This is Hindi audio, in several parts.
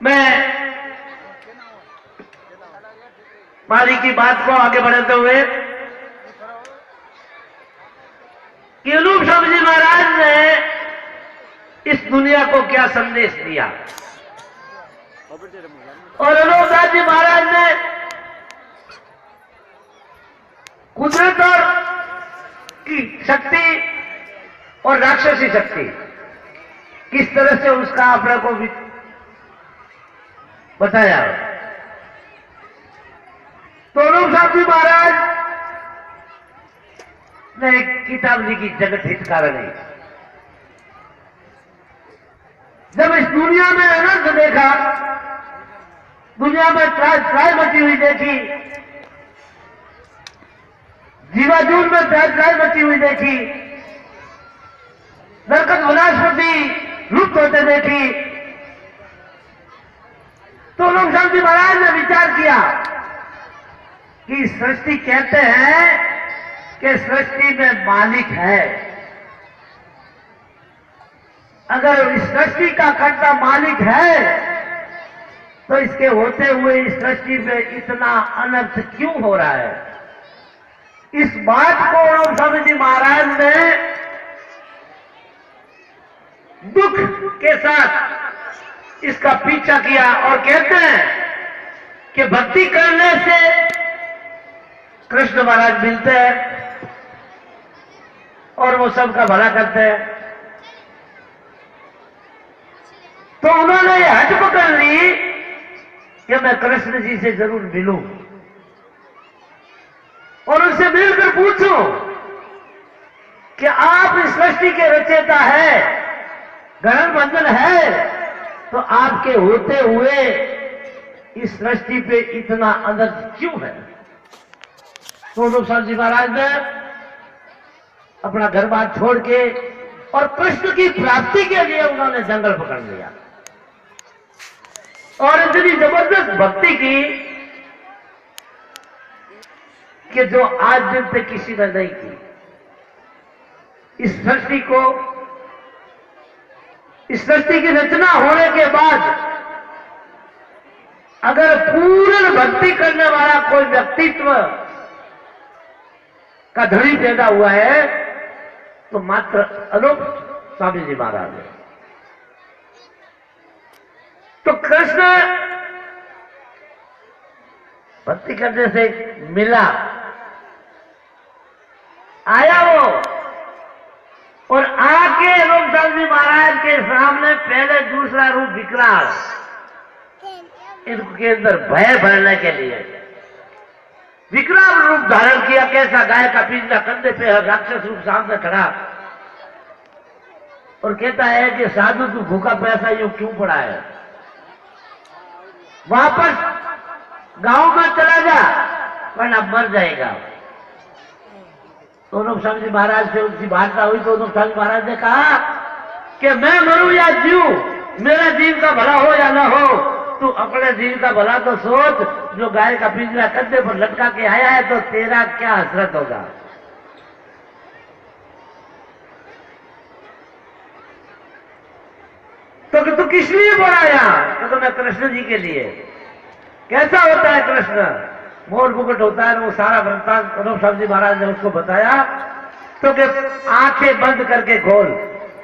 मैं माली की बात को आगे बढ़ाते हुए कि अनूप स्वामी जी महाराज ने इस दुनिया को क्या संदेश दिया और अनूप दास जी महाराज ने कुदरत और की शक्ति और राक्षसी शक्ति किस तरह से उसका अपने को बताया। तो अनूप स्वामी जी महाराज ने एक किताब लिखी जगत हितकारणी। जब इस दुनिया में अनंत देखा, दुनिया में त्राय मची हुई देखी, जीवाजून में त्राय मची हुई देखी, नरकत वनस्पति लुप्त होते देखी, तो अनूप स्वामी जी महाराज ने विचार किया कि सृष्टि कहते हैं कि सृष्टि में मालिक है। अगर इस सृष्टि का कर्ता मालिक है तो इसके होते हुए इस सृष्टि में इतना अनर्थ क्यों हो रहा है। इस बात को अनूप स्वामी जी महाराज ने दुख के साथ इसका पीछा किया और कहते हैं कि भक्ति करने से कृष्ण महाराज मिलते हैं और वो सबका भला करते हैं। तो उन्होंने ये हट पकड़ ली कि मैं कृष्ण जी से जरूर मिलूं और उनसे मिलकर पूछूं कि आप इस सृष्टि के रचयिता है, गणन बंधन है, तो आपके होते हुए इस सृष्टि पे इतना अनर्थ क्यों है। तो अनूप स्वामी जी महाराज ने अपना घर बार छोड़ के और कृष्ण की प्राप्ति के लिए उन्होंने जंगल पकड़ लिया और इतनी जबरदस्त भक्ति की कि जो आज दिन तक किसी ने नहीं की। इस सृष्टि की रचना होने के बाद अगर पूर्ण भक्ति करने वाला कोई व्यक्तित्व का धनी पैदा हुआ है तो मात्र अनूप स्वामी जी महाराज है। तो कृष्ण भक्ति करने से मिला, आया वो और आके अनूप स्वामी जी महाराज के सामने पहले दूसरा रूप विकराल, इनके अंदर भय भरने के लिए विकराल रूप धारण किया। कैसा गाय का पिंजरा कंधे पे राक्षस रूप सामने खड़ा और कहता है कि साधु तू भूखा प्यासा यूं क्यों पड़ा है, वापस गांव में चला जा वरना मर जाएगा। तो अनूप स्वामी जी महाराज से उनकी वार्ता हुई तो अनूप स्वामी महाराज ने कहा कि मैं मरूं या जीऊं, मेरा जीव का भला हो या ना हो, तू अपने जीव का भला तो सोच। जो गाय का पिंजरा कंधे पर लटका के आया है तो तेरा क्या हसरत होगा। तो तू किस लिए बनाया? तो मैं कृष्ण जी के लिए। कैसा होता है कृष्ण? मोर मुकुट होता है। वो सारा वृत्तांत अनूप स्वामी जी महाराज ने उसको बताया। तो कि आंखें बंद करके खोल।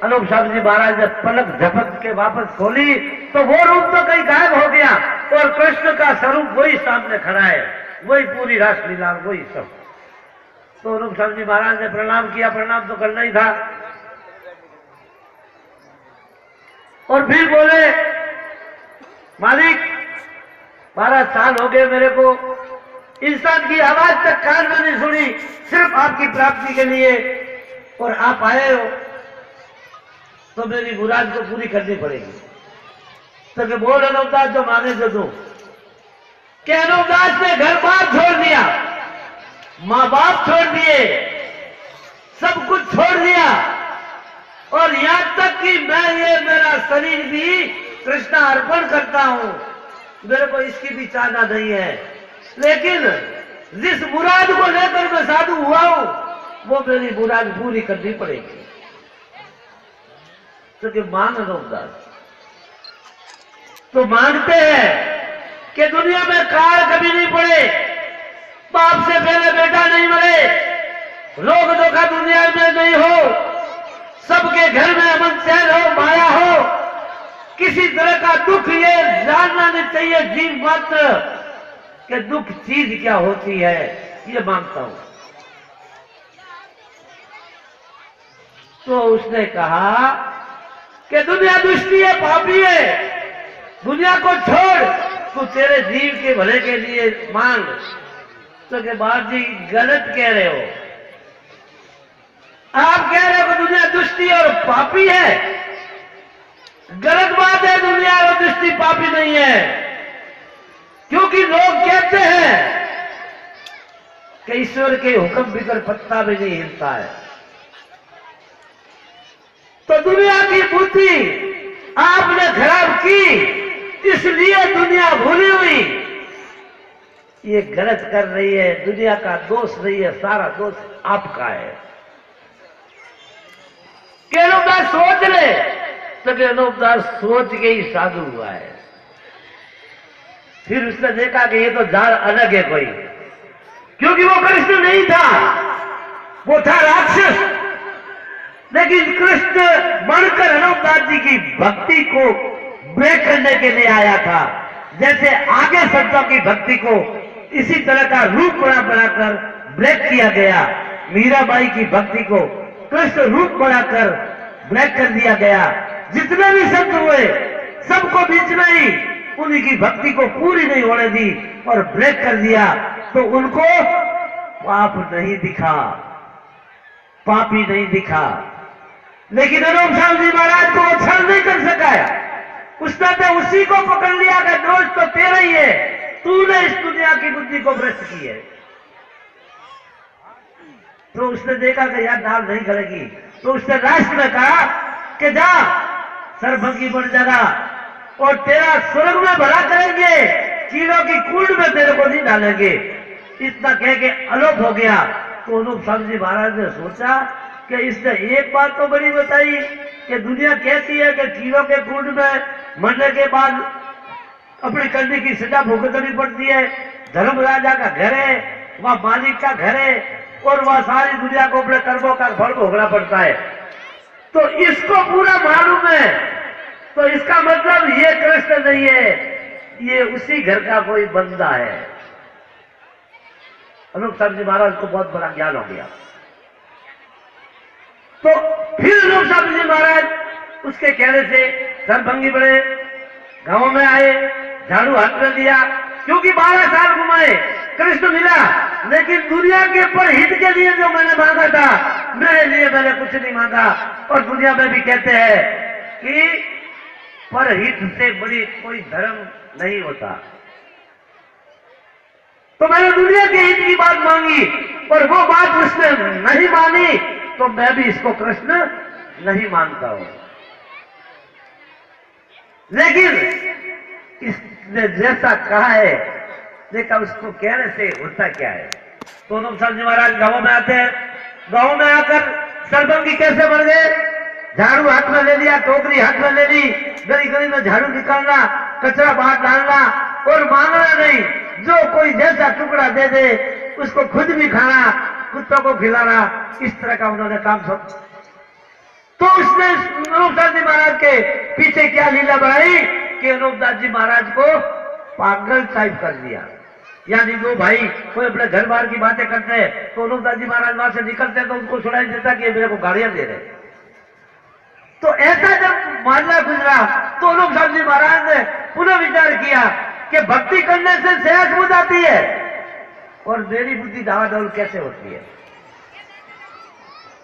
अनूप स्वामी जी महाराज ने पलक झपक के वापस खोली तो वो रूप तो कहीं गायब हो गया और कृष्ण का स्वरूप वही सामने खड़ा है, वही पूरी रासलीला, वही सब। तो अनूप स्वामी जी महाराज ने प्रणाम किया, प्रणाम तो करना ही था, और फिर बोले मालिक 12 साल हो गए मेरे को इंसान की आवाज तक कान में नहीं सुनी, सिर्फ आपकी प्राप्ति के लिए, और आप आए हो तो मेरी मुराद को पूरी करनी पड़ेगी। तो कि बोल अनूप दास जो मांगे जो दूं। कि अनूप दास ने घर बार छोड़ दिया, मां बाप छोड़ दिए, सब कुछ छोड़ दिया, और यहां तक कि मैं ये मेरा शरीर भी कृष्ण अर्पण करता हूं। मेरे को इसकी भी चाहना नहीं है, लेकिन जिस मुराद को लेकर मैं साधु हुआ हूं वो मेरी मुराद पूरी करनी पड़ेगी। तो कि मान अनूप दास तो मांगते हैं कि दुनिया में काल कभी नहीं पड़े, बाप से पहले बेटा नहीं मरे, रोग धोखा दुनिया में नहीं हो, सबके घर में अमन चैन हो, माया हो, किसी तरह का दुख ये जानना नहीं चाहिए जीव मात्र कि दुख चीज क्या होती है, ये मांगता हूं। तो उसने कहा कि दुनिया दुष्टी है, पापी है, दुनिया को छोड़, तू तेरे जीव के भले के लिए मांग। तो के बाद जी गलत कह रहे हो, आप कह रहे हो कि दुनिया दुष्टी और पापी है, गलत बात है। दुनिया और दुष्टी पापी नहीं है, क्योंकि लोग कहते हैं कि ईश्वर के हुक्म बिगर पत्ता भी नहीं हिलता है। तो दुनिया की बुद्धि आपने खराब की, इसलिए दुनिया भूली हुई, ये गलत कर रही है। दुनिया का दोष नहीं है, सारा दोष आपका है। केलोदास सोच ले, तो केलोदास सोच के ही साधु हुआ है। फिर उसने देखा कि ये तो जाल अलग है कोई, क्योंकि वो कृष्ण नहीं था, वो था राक्षस। लेकिन कृष्ण बनकर हनुमान जी की भक्ति को ब्रेक करने के लिए आया था। जैसे आगे संतों की भक्ति को इसी तरह का रूप बनाकर ब्रेक किया गया, मीराबाई की भक्ति को कृष्ण रूप बनाकर ब्रेक कर दिया गया। जितने भी संत हुए सबको बीच में ही उन्हीं की भक्ति को पूरी नहीं होने दी और ब्रेक कर दिया। तो उनको पाप नहीं दिखा, पापी नहीं दिखा। लेकिन अनूप साहब जी महाराज को वो छल नहीं कर सका। उसने तो उसी को पकड़ लिया कि दोष तो तेरा ही है, तूने इस दुनिया की बुद्धि को भ्रष्ट की है। तो उसने देखा कि यार दाल नहीं गलेगी, तो उसने राष्ट्र में कहा कि जा सरभंगी बन जाना और तेरा स्वर्ग में भला करेंगे, कीड़ों की कूड़ में तेरे को नहीं डालेंगे। इतना कह के अलोप हो गया। तो अनूप साहब जी महाराज ने सोचा कि इसने एक बात तो बड़ी बताई कि दुनिया कहती है कि कीड़ों के कूड़ में मरने के बाद अपनी करने की सजा भुगतनी पड़ती है। धर्म राजा का घर है, वह मालिक का घर है और वह सारी दुनिया को अपने कर्मों का फल भोगना पड़ता है। तो इसको पूरा मालूम है, तो इसका मतलब ये कृष्ण नहीं है, ये उसी घर का कोई बंदा है। अनूप साहब जी महाराज को बहुत बड़ा ज्ञान हो गया। तो फिर अनूप साहब जी महाराज उसके कहने से सरभंगी बड़े, गांव में आए, झाड़ू हाथ में दिया, क्योंकि 12 साल घुमाए, कृष्ण मिला, लेकिन दुनिया के परहित के लिए जो मैंने मांगा था, मेरे लिए मैंने कुछ नहीं मांगा। और दुनिया में भी कहते हैं कि परहित से बड़ी कोई धर्म नहीं होता। तो मैंने दुनिया के हित की बात मांगी और वो बात उसने नहीं मानी, तो मैं भी इसको कृष्ण नहीं मानता हूं। लेकिन इसने जैसा कहा है, देखा उसको कहने से होता क्या है। तो अनूप साहब जी महाराज गांव में आते हैं, गांव में आकर सरभंगी कैसे बन गए, झाड़ू हाथ में ले लिया, टोकरी हाथ में ले ली, गली गली में झाड़ू निकालना, कचरा बाहर डालना और मांगना नहीं, जो कोई जैसा टुकड़ा दे दे उसको खुद भी खाना, कुत्तों को खिलाना, इस तरह का उन्होंने काम सब। तो उसने अनूपदास जी महाराज के पीछे क्या लीला बनाई कि अनूपदास जी महाराज को पागल टाइप कर दिया। यानी दो भाई कोई अपने घर बार की बातें करते हैं, तो अनूपदास जी महाराज वहां से निकलते तो उनको सुनाई देता कि मेरे को गालियां दे रहे। तो ऐसा जब मामला गुजरा तो अनूपदास जी महाराज ने पुनः विचार किया कि भक्ति करने से सेहत हो जाती है और मेरी बुद्धि डावाडोल कैसे होती है।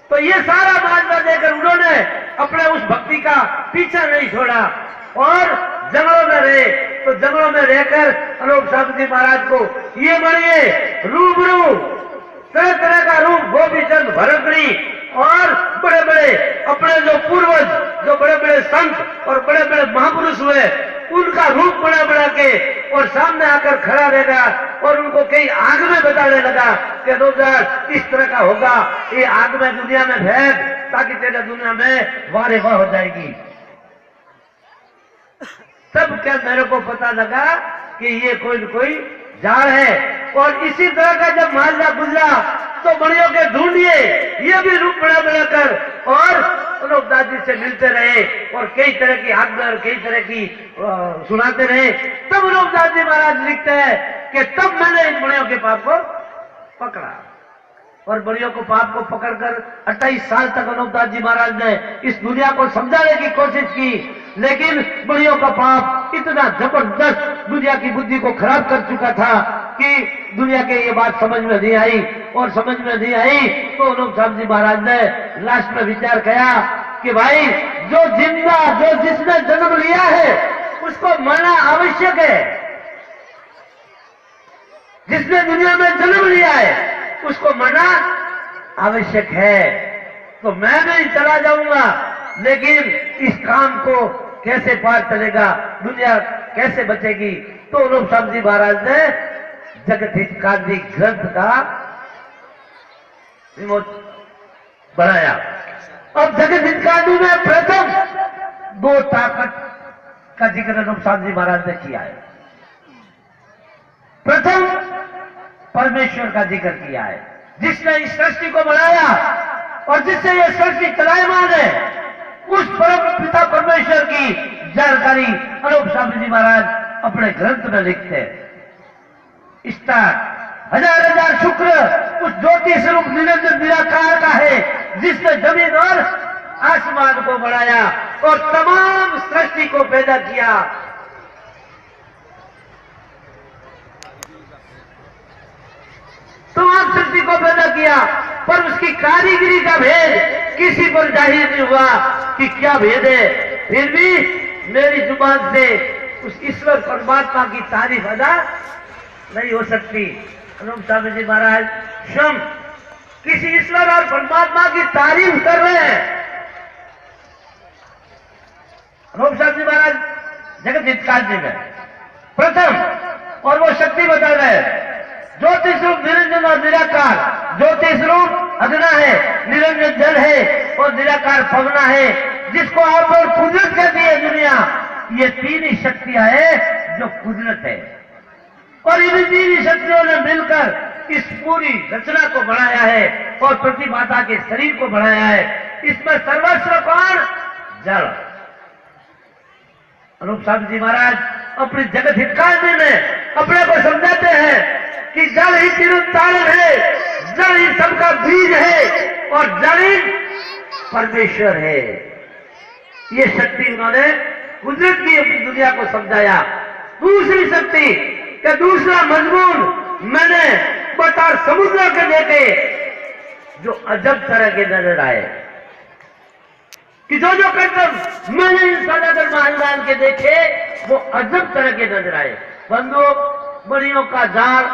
तो ये सारा मामला देकर उन्होंने अपने उस भक्ति का पीछा नहीं छोड़ा और जंगलों में रहे। तो जंगलों में रहकर अनूप साहब जी महाराज को ये मानिए रूबरू तरह तरह का रूप, गोपीचंद, भरतरी और बड़े बड़े अपने जो पूर्वज, जो बड़े बड़े संत और बड़े बड़े महापुरुष हुए, उनका रूप बड़ा बड़ा के और सामने आकर खड़ा रहेगा और उनको कई आग में बताने लगा कि अनूपदास इस तरह का होगा, ये आग में दुनिया में फेंक ताकि तेरे दुनिया में वारे वाह हो जाएगी। तब क्या मेरे को पता लगा कि ये कोई न कोई जाल है। और इसी तरह का जब मालदा गुजरा तो बड़ियों के ढूंढिए ये भी रूप बड़ा बनाकर और अनूपदास जी से मिलते रहे और कई तरह की आज्ञा और कई तरह की सुनाते रहे। तब अनूपदास जी महाराज लिखते हैं कि तब मैंने इन बड़ियों के पाप को पकड़ा। और बड़ियों को पाप को पकड़कर 28 साल तक अनूपदास जी महाराज ने इस दुनिया को समझाने की कोशिश की, लेकिन बड़ियों का पाप इतना जबरदस्त दुनिया की बुद्धि को खराब कर चुका था कि दुनिया के ये बात समझ में नहीं आई। और समझ में नहीं आई तो अनूपदास जी महाराज ने लास्ट में विचार किया कि भाई जो जिंदा जो जिसने जन्म लिया है उसको मरना आवश्यक है। जिसने दुनिया में जन्म लिया है उसको मरना आवश्यक है। तो मैं नहीं चला जाऊंगा, लेकिन इस काम को कैसे पार चलेगा, दुनिया कैसे बचेगी। तो अनूपदास जी महाराज ने जगत हितकारी ग्रंथ का विमोचन बनाया। अब जगत हितकारी में प्रथम 2 ताकत का जिक्र अनूपदास जी महाराज ने किया है। प्रथम परमेश्वर का जिक्र किया है, जिसने इस सृष्टि को बनाया और जिससे यह सृष्टि चलायमान है, उस परम पिता परमेश्वर की जानकारी अनूपदास जी महाराज अपने ग्रंथ में लिखते हैं। स्टार हजार हजार शुक्र उस ज्योति स्वरूप निरंजन निराकार का है, जिसने जमीन और आसमान को बनाया और तमाम सृष्टि को पैदा किया। तमाम सृष्टि को पैदा किया, पर उसकी कारीगरी का भेद किसी पर जाहिर नहीं हुआ कि क्या भेद है। फिर भी मेरी जुबान से उस ईश्वर परमात्मा की तारीफ अदा नहीं हो सकती। अनूपदास जी महाराज स्वयं किसी ईश्वर और परमात्मा की तारीफ कर रहे हैं। अनूपदास जी महाराज जगत हितकारी में प्रथम और वो शक्ति बता रहे हैं, ज्योति स्वरूप निरंजन और निराकार। ज्योति स्वरूप अग्ना है, निरंजन जल है और निराकार पवना है, जिसको आप और कुदरत कहती है दुनिया। ये 3 ही शक्तियां हैं जो कुदरत है, और इन 3 ही शक्तियों ने मिलकर इस पूरी रचना को बनाया है और पृथ्वी माता के शरीर को बनाया है। इसमें सर्वस्व कौन? जल। अनूपदास जी महाराज अपनी जगत हितकारी में अपने को समझाते हैं कि जल ही चिरंतन है, जल ही सबका बीज है और जल ही परमेश्वर है। ये शक्ति उन्होंने कुदरत की अपनी दुनिया को समझाया। दूसरी शक्ति का दूसरा मजमून मैंने बता समुद्र के देखे जो अजब तरह के नजर आए, कि जो जो कर्तव्य मैंने इन सदागर महान के देखे वो अजब तरह के नजर आए। बंधु बड़ियों का जाल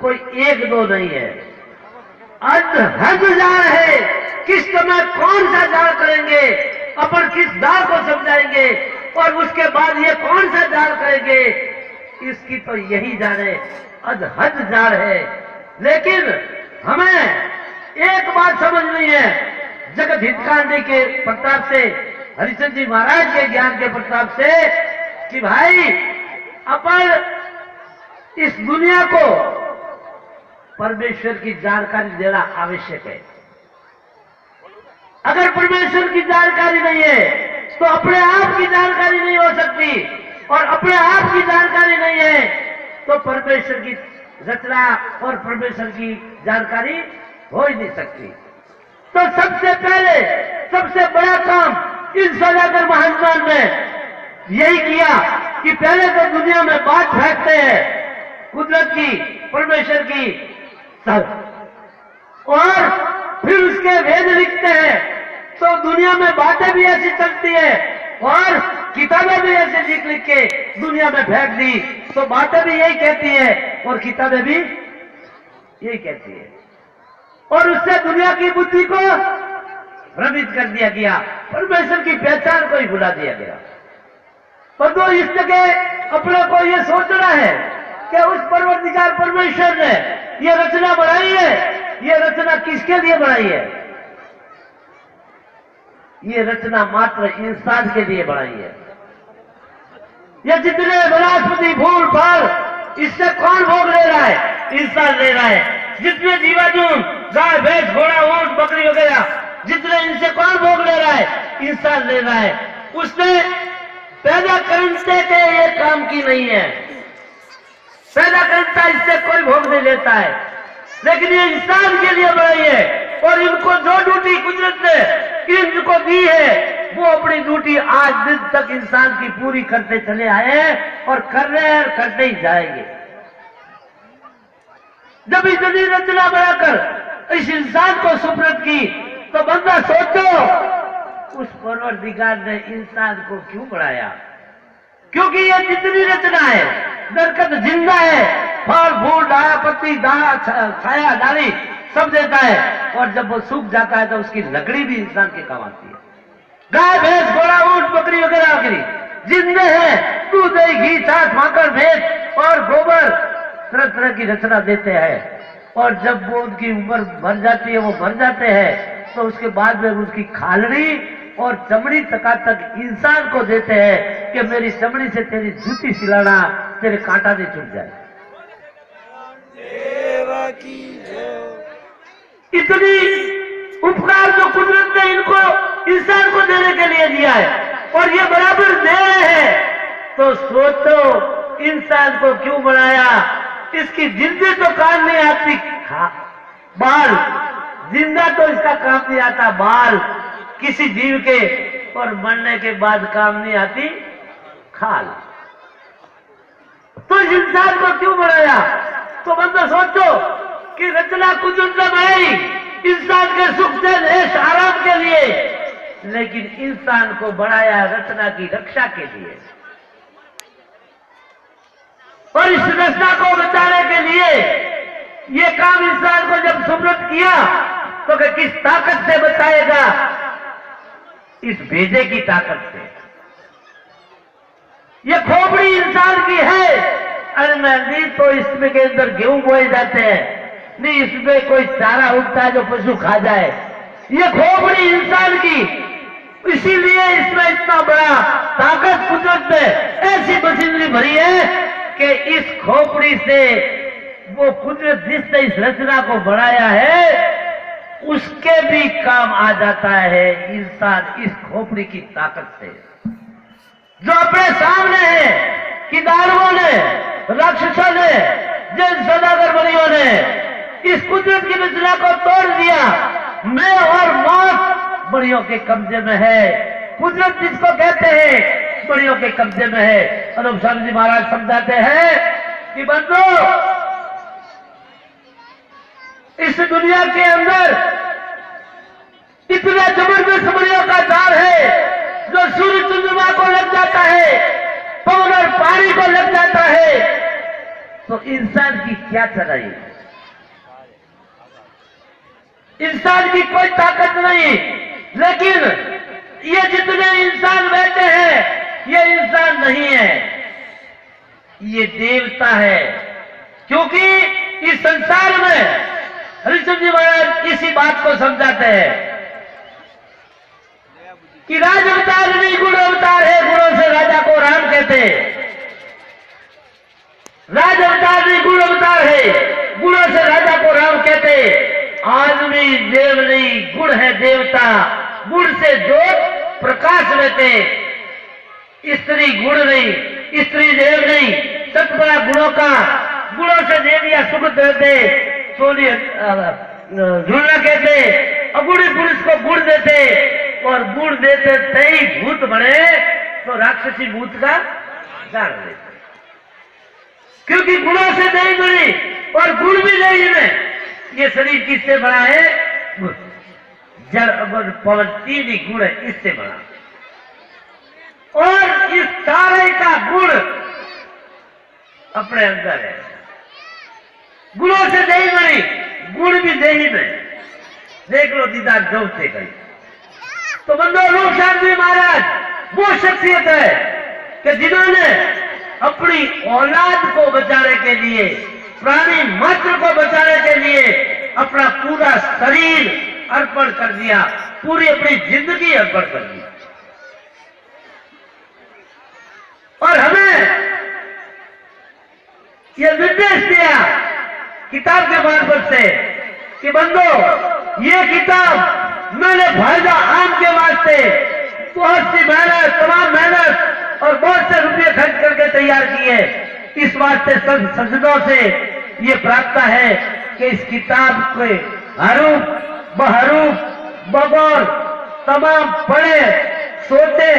कोई 1-2 नहीं है, अधहद जाल है। किस समय कौन सा जाल करेंगे, अपन किस जाल को समझाएंगे और उसके बाद ये कौन सा जाल करेंगे, इसकी तो यही जाने अधहद जाल है। लेकिन हमें एक बात समझनी है, जगत हितकारी के प्रताप से, हरिचंद जी महाराज के ज्ञान के प्रताप से, कि भाई अपन इस दुनिया को परमेश्वर की जानकारी देना आवश्यक है। अगर परमेश्वर की जानकारी नहीं है तो अपने आप की जानकारी नहीं हो सकती, और अपने आप की जानकारी नहीं है तो परमेश्वर की रचना और परमेश्वर की जानकारी हो ही नहीं सकती। तो सबसे पहले सबसे बड़ा काम इन सदागर महात्मा ने यही किया कि पहले तो दुनिया में बात फेंकते हैं कुदरत की, परमेश्वर की, और फिर उसके वेद लिखते हैं। तो दुनिया में बातें भी ऐसी चलती है और किताबें भी ऐसे लिख के दुनिया में फेंक दी, तो बातें भी यही कहती है और किताबें भी यही कहती है, और उससे दुनिया की बुद्धि को भ्रमित कर दिया गया, परमेश्वर की पहचान को ही भुला दिया गया। पर तो इस जगह अपने को यह सोचना है कि उस परवरदिगार परमेश्वर ने यह रचना बनाई है, यह रचना किसके लिए बनाई है? ये रचना मात्र इंसान के लिए बनाई है। ये जितने वनस्पति फूल फल इससे कौन भोग ले रहा है? इंसान ले रहा है। जितने जीवाणु गाय भैंस घोड़ा ऊंट बकरी वगैरह जितने इनसे कौन भोग ले रहा है? इंसान ले रहा है। उसने पैदा करने के ये काम की नहीं है, पैदा करता इससे कोई भोग नहीं लेता है, लेकिन ये इंसान के लिए बनाई है। और इनको जो ड्यूटी कुदरत ने इनको दी है वो अपनी ड्यूटी आज दिन तक इंसान की पूरी करते चले आए हैं और कर रहे हैं और करते ही जाएंगे। जब इतनी रचना बनाकर इस इंसान को सुपुर्द की तो बंदा सोचो उस परवरदिगार ने इंसान को क्यों बनाया? क्योंकि ये जितनी रचना है, दरखत जिंदा है, फल फूल डाला पत्ती दाना छाया डाली सब देता है, और जब वो सूख जाता है तो उसकी लकड़ी भी इंसान के काम आती है। गाय भैंस घोड़ा ऊंट बकरी वगैरह वगैरह जिंदे हैं, दूध दही घी छाछ माखन भेंट और गोबर तरह तरह की रचना देते हैं। और जब वो उनकी उम्र भर जाती है, वो भर जाते हैं, तो उसके बाद में उसकी खालड़ी और चमड़ी तक इंसान को देते हैं कि मेरी चमड़ी से तेरी जूती सिलाना, तेरे कांटा नहीं छूट जाए। इतनी उपकार जो कुदरत ने इनको इंसान को देने के लिए दिया है और ये बराबर दे रहे हैं, तो सोचो इंसान को क्यों बनाया? इसकी जिंदगी तो काम नहीं आती, बाल जिंदा तो इसका काम नहीं आता, बाल किसी जीव के, और मरने के बाद काम नहीं आती खाल। तो इस इंसान को क्यों बनाया? तो बंदा सोचो कि रचना कुदरत ने बनाई इंसान के सुख से ऐश आराम के लिए, लेकिन इंसान को बनाया रचना की रक्षा के लिए। और इस रचना को बचाने के लिए ये काम इंसान को जब सुपुर्द किया तो किस ताकत से बचाएगा? इस भेजे की ताकत से। ये खोपड़ी इंसान की है, अरे नहीं तो इसमें के अंदर गेहूं बोए जाते हैं, नहीं इसमें कोई चारा उगता है जो पशु खा जाए। ये खोपड़ी इंसान की, इसीलिए इसमें इतना बड़ा ताकत कुदरत में ऐसी मशीनरी भरी है कि इस खोपड़ी से वो कुदरत जिसने इस रचना को बनाया है उसके भी काम आ जाता है इंसान इस खोपड़ी की ताकत से। जो अपने सामने है कि दानवों ने, राक्षसों ने, जिन सौदागर बनियों ने इस कुदरत की रचना को तोड़ दिया, मैं और मौत बड़ियों के कब्जे में है। कुदरत जिसको कहते हैं बड़ियों के कब्जे में है। अनूप स्वामी जी महाराज समझाते हैं कि बंदो इस दुनिया के अंदर इतना जबरदस्त बड़ियों का जाल है जो सूर्य चंद्रमा को लग जाता है, पवन और पानी को लग जाता है, तो इंसान की क्या चलाई? इंसान की कोई ताकत नहीं। लेकिन ये जितने इंसान बैठे हैं ये इंसान नहीं है, ये देवता है। क्योंकि इस संसार में हरिश्चंद्र जी महाराज इसी बात को समझाते हैं कि राज अवतार नहीं गुण अवतार है, गुणों से राजा को राम कहते। राज अवतार नहीं गुण अवतार है, गुणों से राजा को राम कहते। आदमी देव नहीं, गुण है देवता। गुण से ज्योत प्रकाश रहते, स्त्री गुण नहीं, स्त्री देव नहीं, सतबड़ा गुणों का। गुणों से देविया सुख देते, सोनी झूलना कहते, अगुड़ी पुरुष को गुण देते, और गुण देते तई भूत बने तो राक्षसी भूत का जान लेते। क्योंकि गुणों से नहीं बनी और गुण भी नहीं में। ये शरीर किससे बना है? जल अमर पवन तीन ही गुण है, इससे बना। और इस सारे का गुण अपने अंदर है। गुणों से नहीं बनी, गुण भी नहीं में। देख लो दीदार जब से गई। तो बंदो रूप शांति महाराज वो शख्सियत है कि जिन्होंने अपनी औलाद को बचाने के लिए, प्राणी मात्र को बचाने के लिए अपना पूरा शरीर अर्पण कर दिया, पूरी अपनी जिंदगी अर्पण कर दी। और हमें ये निर्देश दिया किताब के मार्फत से कि बंदो, ये किताब मैंने फायदा आम के वास्ते बहुत सी मेहनत, तमाम मेहनत और बहुत से रुपये खर्च करके तैयार की है। इस वास्ते सजदों से ये प्राप्त है कि इस किताब के हरूफ बहरूफ बगौर तमाम पढ़े, सोचे,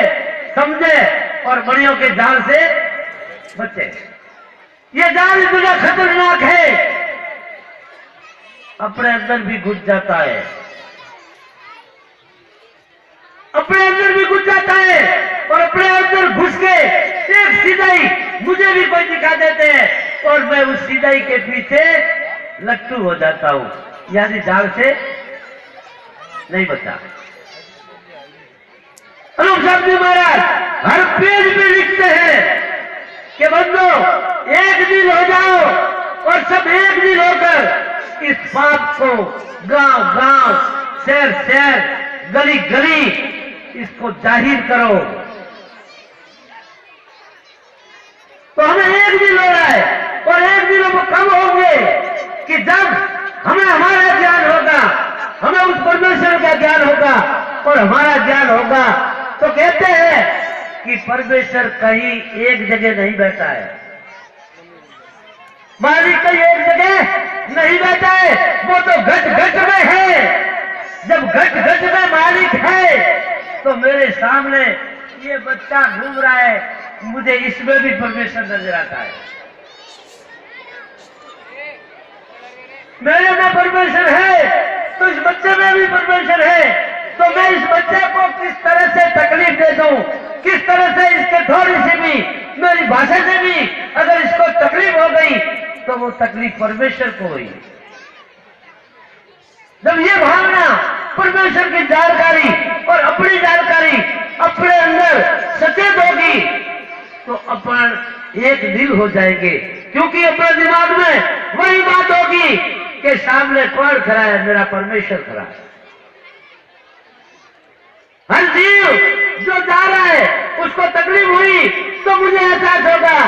समझे और मणियों के जाल से बचे। ये जाल इतना खतरनाक है, अपने अंदर भी घुस जाता है, अपने अंदर भी घुस जाता है और अपने अंदर घुस के एक सीधाई मुझे भी कोई दिखा देते हैं और मैं उस सीधाई के पीछे लट्टू हो जाता हूं, यानी जाल से नहीं बचा। अनूप साहब जी महाराज हर पेज में लिखते हैं कि बंदो, एक दिल हो जाओ और सब एक दिल होकर इस बात को गांव गांव, शहर शहर, गली गली इसको जाहिर करो। तो हमें एक दिल हो रहा है और एक दिलों को कब होंगे कि जब हमें हमारा ज्ञान होगा, हमें उस परमेश्वर का ज्ञान होगा और हमारा ज्ञान होगा। तो कहते हैं कि परमेश्वर कहीं एक जगह नहीं बैठा है, मालिक कहीं एक जगह नहीं बैठा है, वो तो घट घट में है। जब घट घट में मालिक है तो मेरे सामने ये बच्चा घूम रहा है, मुझे इसमें भी परमेश्वर नजर आता है। मेरे में परमेश्वर है तो इस बच्चे में भी परमेश्वर है। तो मैं इस बच्चे को किस तरह से तकलीफ दे दूं, किस तरह से इसके थोड़ी सी भी मेरी भाषा से भी अगर इसको तकलीफ हो गई तो वो तकलीफ परमेश्वर को हुई। जब ये भावना परमेश्वर की जानकारी और अपनी जानकारी अपने अंदर सचेत होगी तो अपन एक दिल हो जाएंगे, क्योंकि अपने दिमाग में वही बात होगी कि सामने कौन खड़ा है, मेरा परमेश्वर खड़ा है। हर जीव जो जा रहा है उसको तकलीफ हुई तो मुझे एहसास होगा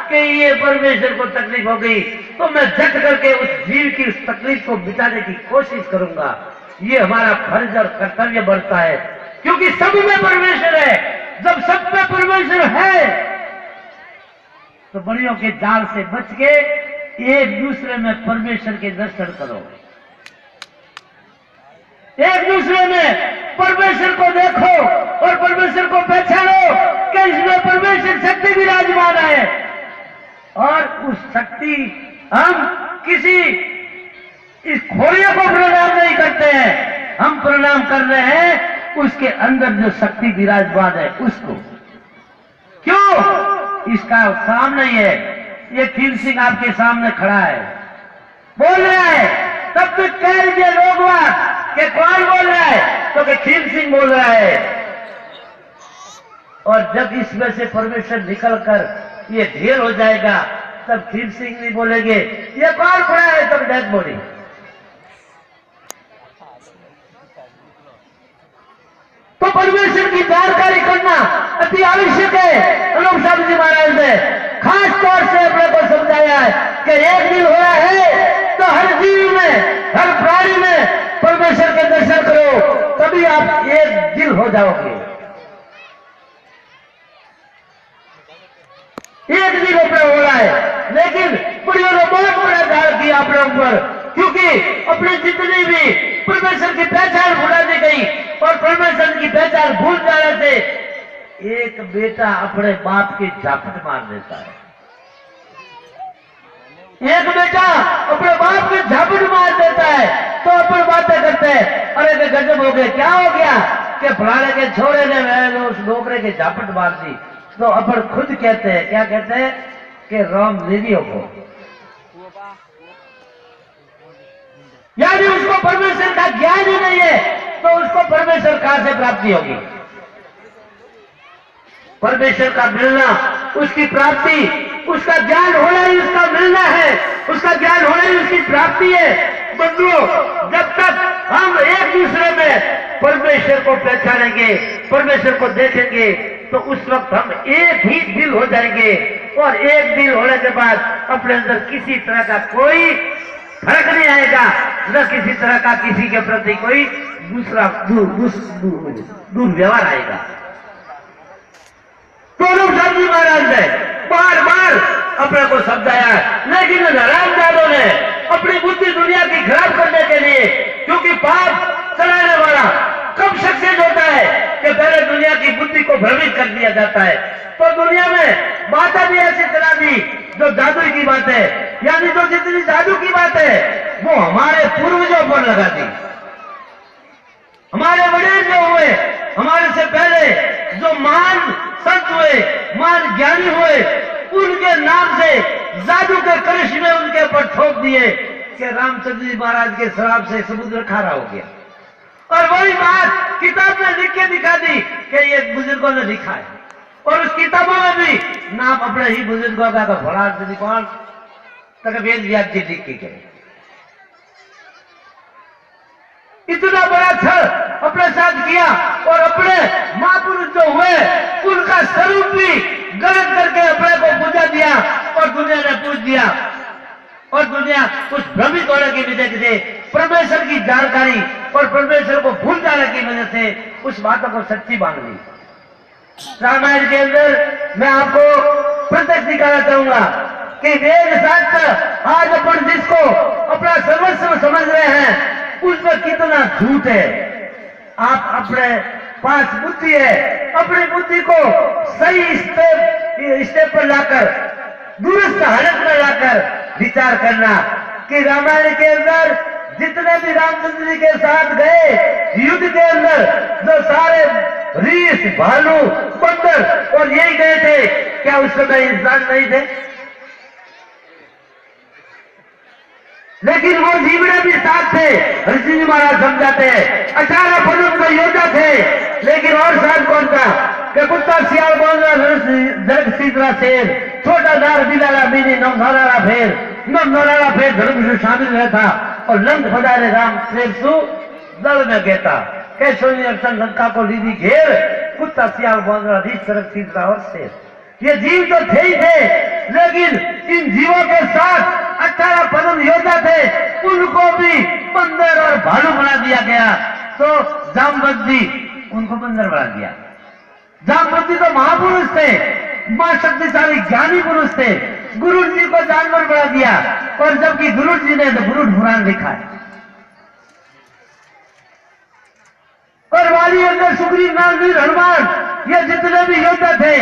कि ये परमेश्वर को तकलीफ हो गई, तो मैं झट करके उस जीव की उस तकलीफ को मिटाने की कोशिश करूंगा। ये हमारा फर्ज और कर्तव्य बनता है, क्योंकि सब में परमेश्वर है। जब सब में परमेश्वर है तो बड़ियों के जाल से बच के एक दूसरे में परमेश्वर के दर्शन करो, एक दूसरे में परमेश्वर को देखो और परमेश्वर को पहचानो कि इसमें परमेश्वर शक्ति विराजमान है। और उस शक्ति हम किसी इस खोरियों को प्रणाम नहीं करते हैं, हम प्रणाम कर रहे हैं उसके अंदर जो शक्ति विराजमान है उसको। क्यों? इसका सामने ही है, ये खील सिंह आपके सामने खड़ा है, बोल रहा है, तब तक कह लीजिए लोग कि कौन बोल रहा है, तो कि खील सिंह बोल रहा है। और जब इसमें से परमेश्वर निकलकर ये ढेर हो जाएगा तब खील सिंह नहीं बोलेंगे ये कौन खड़ा है, तब डेथ बॉडी। तो परमेश्वर की जानकारी करना अति आवश्यक है। अनूप साहब जी महाराज ने खास तौर से अपने को समझाया है कि एक दिल हो रहा है तो हर जीव में, हर प्राणी में परमेश्वर के दर्शन करो, तभी आप एक दिल हो जाओगे। एक दिल अपना हो रहा है, लेकिन बुढ़ियों ने बहुत बड़ा जाल किया अपने ऊपर, क्योंकि अपनी जितनी भी परमेश्वर की पहचान भुला दी गई और परमेश्वर की पहचान भूल जाने से एक बेटा अपने बाप की झापट मार देता है। एक बेटा अपने बाप की झापट मार देता है तो अपन बातें करते हैं, अरे वे गजब हो गए, क्या हो गया कि फलाने के छोरे ने मैंने उस डोकरे की झापट मार दी। तो अपन खुद कहते हैं, क्या कहते हैं कि राम लीलियों को, यानी उसको परमेश्वर का ज्ञान ही नहीं है तो उसको परमेश्वर कहां से प्राप्ति होगी। परमेश्वर का मिलना, उसकी प्राप्ति, उसका ज्ञान होना ही उसका मिलना है, उसका ज्ञान होना ही उसकी प्राप्ति है। बंधुओं, जब तक हम एक दूसरे में परमेश्वर को पहचानेंगे, परमेश्वर को देखेंगे, तो उस वक्त हम एक ही दिल हो जाएंगे, और एक दिल होने के बाद अपने अंदर किसी तरह का कोई फर्क नहीं आएगा, न किसी तरह का किसी के प्रति कोई दूसरा दुर्व्यवहार आएगा। तो रूपचंद जी महाराज ने बार बार अपने को समझाया, लेकिन हरामजादों ने अपनी बुद्धि दुनिया की खराब करने के लिए, क्योंकि पाप चलाने वाला कब सक्सेस होता है कि पहले दुनिया की बुद्धि को भ्रमित कर दिया जाता है। तो दुनिया में बातें भी ऐसी चला दी जो जादू की बात है, यानी जो जितनी जादू की बात है वो हमारे पूर्वजों पर लगा दी। हमारे बड़े जो हुए, हमारे से पहले जो महान संत हुए, महान ज्ञानी हुए, उनके नाम से जादू के करिश्मे उनके ऊपर ठोक दिए कि रामचंद्र जी महाराज के श्राप से समुद्र खारा हो गया। और वही बात किताब में लिख के दिखा दी कि ये बुजुर्गों ने लिखा है, और उस किताबों में भी नाम अपने ही बुजुर्गों का फलान से कौन तक वेद व्यास जी लिख के गए। इतना बड़ा छल अपने साथ किया, और अपने महापुरुष जो हुए उनका स्वरूप भी गलत करके अपने को पूजा दिया, और दुनिया ने पूछ दिया, और दुनिया उस भ्रमित होने की वजह से, परमेश्वर की जानकारी और परमेश्वर को भूल जाने की वजह से उस बातों को सच्ची मान ली। रामायण के अंदर मैं आपको प्रत्यक्ष दिखाना चाहूंगा कि वेद शास्त्र आज अपन जिसको अपना सर्वस्व समझ रहे हैं उसमें कितना झूठ है। आप अपने पास बुद्धि है, अपनी बुद्धि को सही स्टेप पर लाकर, दुरुस्त हालत में लाकर विचार करना कि रामायण के अंदर जितने भी रामचंद्र जी के साथ गए युद्ध के अंदर, जो सारे रीछ, भालू, बंदर और यही गए थे, क्या उस समय इंसान नहीं थे? लेकिन वो जीवड़े भी साथ थे। ऋषि जी महाराज समझाते हैं 18 पदम के योद्धा थे, लेकिन और साथ कौन था कि कुत्ता, सियाल, जग, सीतरा, शेर, छोटा दार, बिलाला, बीनी, नमधरारा फेर धर्म से शामिल रहता, और लंक फदारे राम प्रेम सु दल में कहता, कैसोनी अक्षर लंका को लीधी घेर, कुत्ता, सियाल, बोंदरा, रीछ, सरक, सीतरा और शेर। ये जीव तो थे ही थे, लेकिन इन जीवों के साथ 18 परम योद्धा थे, उनको भी बंदर और भालू बना दिया गया। तो जामवंती उनको बंदर बना दिया। जामवंती तो महापुरुष थे, मां शक्तिशाली ज्ञानी पुरुष थे, गुरु जी को जानवर बना दिया, और जबकि गुरु जी ने तो गुरु पुराण लिखा है। और वाली अंदर सुग्रीव, नागवीर, हनुमान, ये जितने भी योद्धा थे,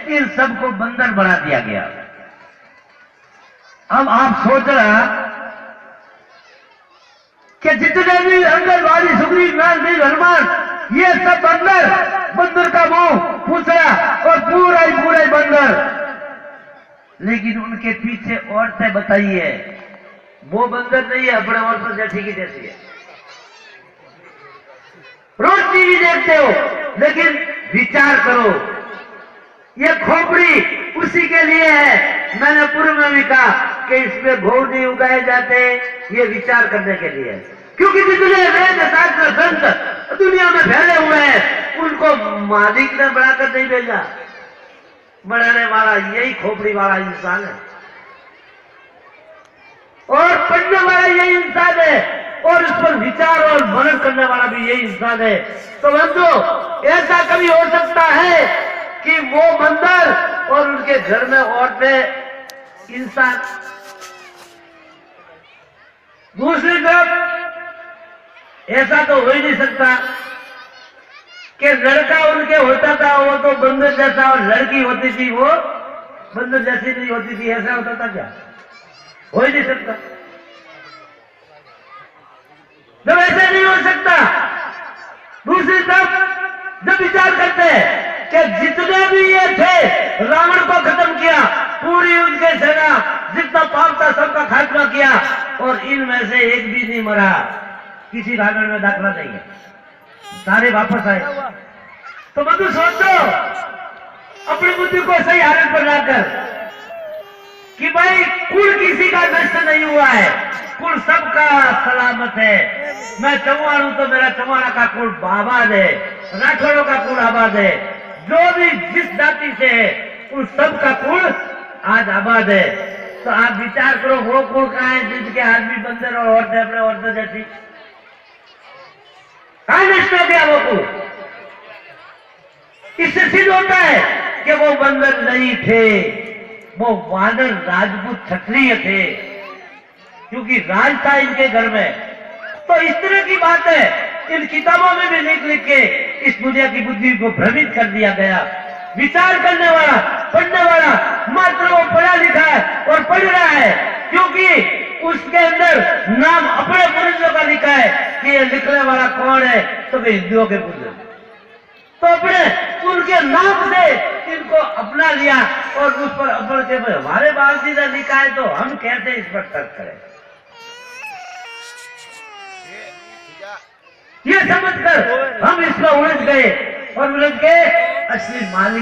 इन सबको बंदर बना दिया गया। अब आप सोच रहा कि जितने भी अंदर वाली सुग्रीव, नागवीर, हनुमान, ये सब बंदर का मुंह पूछा और पूरा ही बंदर। लेकिन उनके पीछे औरतें बताइए, वो बंदर नहीं है, अपने औरतों जैसी की जैसी है। रोज टीवी देखते हो, लेकिन विचार करो, ये खोपड़ी उसी के लिए है। मैंने पूर्व में भी कहा कि इसमें भोग नहीं उगाए जाते, ये विचार करने के लिए, क्योंकि जितने वेद शास्त्र संत दुनिया में फैले हुए हैं, उनको मालिक ने बढ़ाकर नहीं भेजा। बढ़ाने वाला यही खोपड़ी वाला इंसान है, और पढ़ने वाला यही इंसान है, और उस पर विचार और मनन करने वाला भी यही इंसान है। तो बंधु, ऐसा कभी हो सकता है कि वो बंदर और उनके घर में औरतें इंसान? दूसरी तरफ ऐसा तो हो ही नहीं सकता कि लड़का उनके होता था वो तो बंदर जैसा, और लड़की होती थी वो बंदर जैसी नहीं होती थी। ऐसा होता था क्या? हो ही नहीं सकता। जब ऐसे नहीं हो सकता, दूसरी तरफ जब विचार करते हैं कि जितने भी ये थे, रावण को खत्म किया, पूरी उनके सेना जितना पाप था सबका खात्मा किया, और इनमें से एक भी नहीं मरा, किसी रावण में दाखला नहीं है, सारे वापस आए। तो बंधु सोचो, अपनी बुद्धि को सही हालत पर लाकर कि भाई कुल किसी का नष्ट नहीं हुआ है, कुल सबका सलामत है। मैं चौहान हूं तो मेरा चौहाना का कुल आबाद है, राठौड़ों का कुल आबाद है, जो भी जिस जाति से है उन सब का कुल आज आबाद है। तो आप विचार करो वो कुल कहाँ है जिनके आदमी बंदर और औरतें अपने औरतों जैसी, कहाँ नष्ट हो गया वो कुल? इससे सिद्ध होता है कि वो बंदर नहीं थे, वो वानर राजपूत क्षत्रिय थे, क्योंकि राज था इनके घर में। तो इस तरह की बात है इन किताबों में भी लिख लिख के इस दुनिया की बुद्धि को भ्रमित कर दिया गया। विचार करने वाला, पढ़ने वाला मात्र वो पढ़ा लिखा है और पढ़ रहा है, क्योंकि उसके अंदर नाम अपने पूर्वजों का लिखा है कि ये लिखने वाला कौन है, तो वे हिंदुओं के पूर्वज, तो अपने उनके नाम से इनको अपना लिया और उस पर अमल के हमारे बालदीदा लिखा है, तो हम कैसे इस पर तर्क करें? ये समझकर हम इसमें उलझ गए और उलझ के असली मालिक